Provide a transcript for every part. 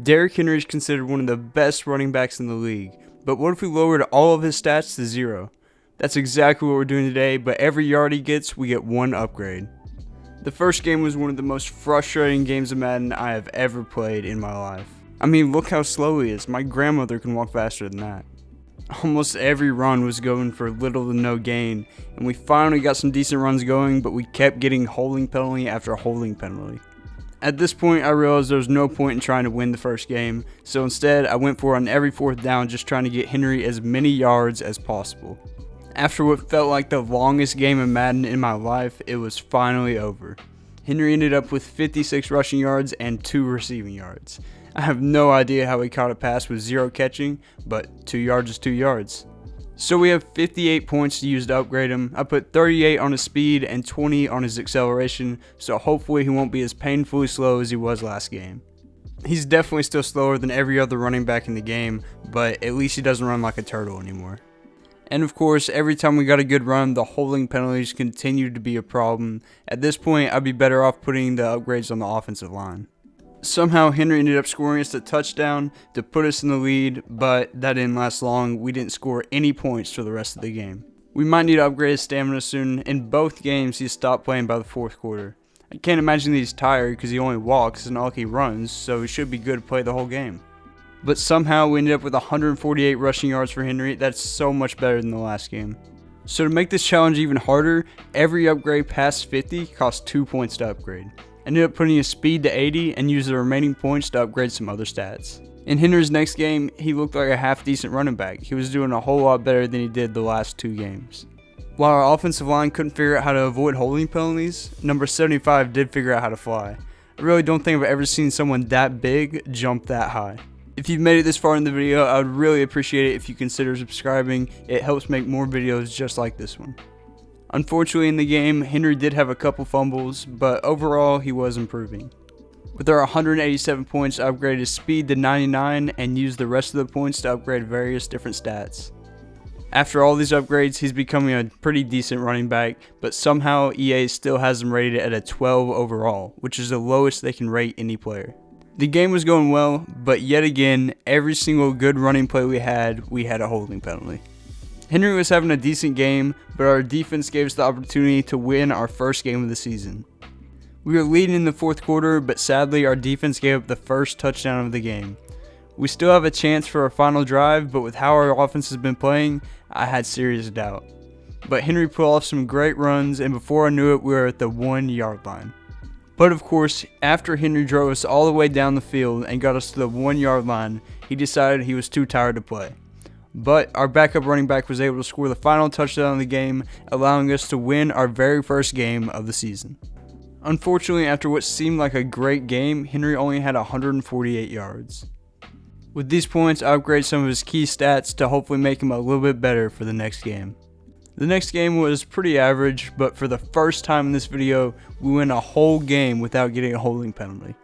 Derrick Henry is considered one of the best running backs in the league, but what if we lowered all of his stats to 0? That's exactly what we're doing today, but every yard he gets, we get 1 upgrade. The first game was one of the most frustrating games of Madden I have ever played in my life. I mean, look how slow he is. My grandmother can walk faster than that. Almost every run was going for little to no gain, and we finally got some decent runs going, but we kept getting holding penalty after holding penalty. At this point, I realized there was no point in trying to win the first game, so instead I went for it on every 4th down, just trying to get Henry as many yards as possible. After what felt like the longest game of Madden in my life, it was finally over. Henry ended up with 56 rushing yards and 2 receiving yards. I have no idea how he caught a pass with 0 catching, but 2 yards is 2 yards. So we have 58 points to use to upgrade him. I put 38 on his speed and 20 on his acceleration, so hopefully he won't be as painfully slow as he was last game. He's definitely still slower than every other running back in the game, but at least he doesn't run like a turtle anymore. And of course, every time we got a good run, the holding penalties continued to be a problem. At this point, I'd be better off putting the upgrades on the offensive line. Somehow Henry ended up scoring us a touchdown to put us in the lead, but that didn't last long. We didn't score any points for the rest of the game. We might need to upgrade his stamina soon. In both games, he stopped playing by the 4th quarter. I can't imagine that he's tired because he only walks, it's not like he runs, so he should be good to play the whole game. But somehow we ended up with 148 rushing yards for Henry. That's so much better than the last game. So to make this challenge even harder, every upgrade past 50 costs 2 points to upgrade. Ended up putting his speed to 80 and used the remaining points to upgrade some other stats. In Henry's next game, he looked like a half-decent running back. He was doing a whole lot better than he did the last 2 games. While our offensive line couldn't figure out how to avoid holding penalties, number 75 did figure out how to fly. I really don't think I've ever seen someone that big jump that high. If you've made it this far in the video, I would really appreciate it if you consider subscribing. It helps make more videos just like this one. Unfortunately in the game, Henry did have a couple fumbles, but overall he was improving. With our 187 points, I upgraded his speed to 99 and used the rest of the points to upgrade various different stats. After all these upgrades, he's becoming a pretty decent running back, but somehow EA still has him rated at a 12 overall, which is the lowest they can rate any player. The game was going well, but yet again, every single good running play we had a holding penalty. Henry was having a decent game, but our defense gave us the opportunity to win our first game of the season. We were leading in the 4th quarter, but sadly our defense gave up the first touchdown of the game. We still have a chance for our final drive, but with how our offense has been playing, I had serious doubt. But Henry pulled off some great runs, and before I knew it, we were at the 1-yard line. But of course, after Henry drove us all the way down the field and got us to the 1-yard line, he decided he was too tired to play. But our backup running back was able to score the final touchdown of the game, allowing us to win our very first game of the season. Unfortunately, after what seemed like a great game, Henry only had 148 yards. With these points, I upgraded some of his key stats to hopefully make him a little bit better for the next game. The next game was pretty average, but for the first time in this video, we went a whole game without getting a holding penalty.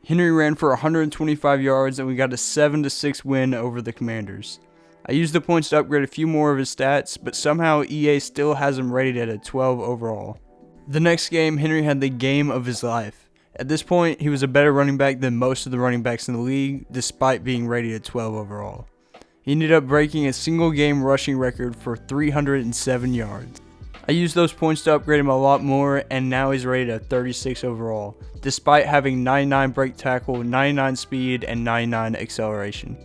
Henry ran for 125 yards and we got a 7-6 win over the Commanders. I used the points to upgrade a few more of his stats, but somehow EA still has him rated at a 12 overall. The next game, Henry had the game of his life. At this point, he was a better running back than most of the running backs in the league, despite being rated at 12 overall. He ended up breaking a single game rushing record for 307 yards. I used those points to upgrade him a lot more, and now he's rated at 36 overall, despite having 99 break tackle, 99 speed, and 99 acceleration.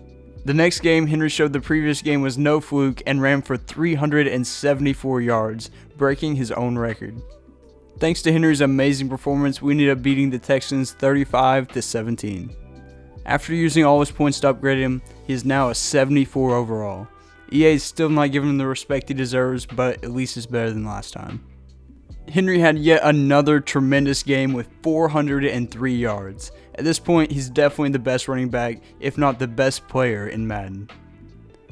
The next game, Henry showed the previous game was no fluke and ran for 374 yards, breaking his own record. Thanks to Henry's amazing performance, we ended up beating the Texans 35-17. After using all his points to upgrade him, he is now a 74 overall. EA is still not giving him the respect he deserves, but at least it's better than last time. Henry had yet another tremendous game with 403 yards. At this point, he's definitely the best running back, if not the best player in Madden.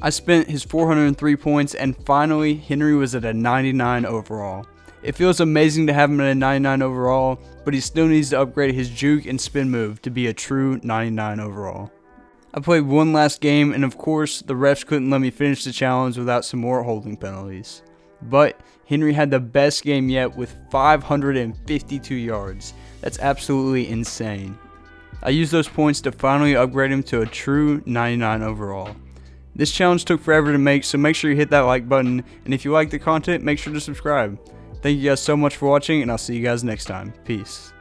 I spent his 403 points, and finally, Henry was at a 99 overall. It feels amazing to have him at a 99 overall, but he still needs to upgrade his juke and spin move to be a true 99 overall. I played one last game, and of course, the refs couldn't let me finish the challenge without some more holding penalties. But Henry had the best game yet with 552 yards. That's absolutely insane. I used those points to finally upgrade him to a true 99 overall. This challenge took forever to make, so make sure you hit that like button, and if you like the content, make sure to subscribe. Thank you guys so much for watching, and I'll see you guys next time. Peace.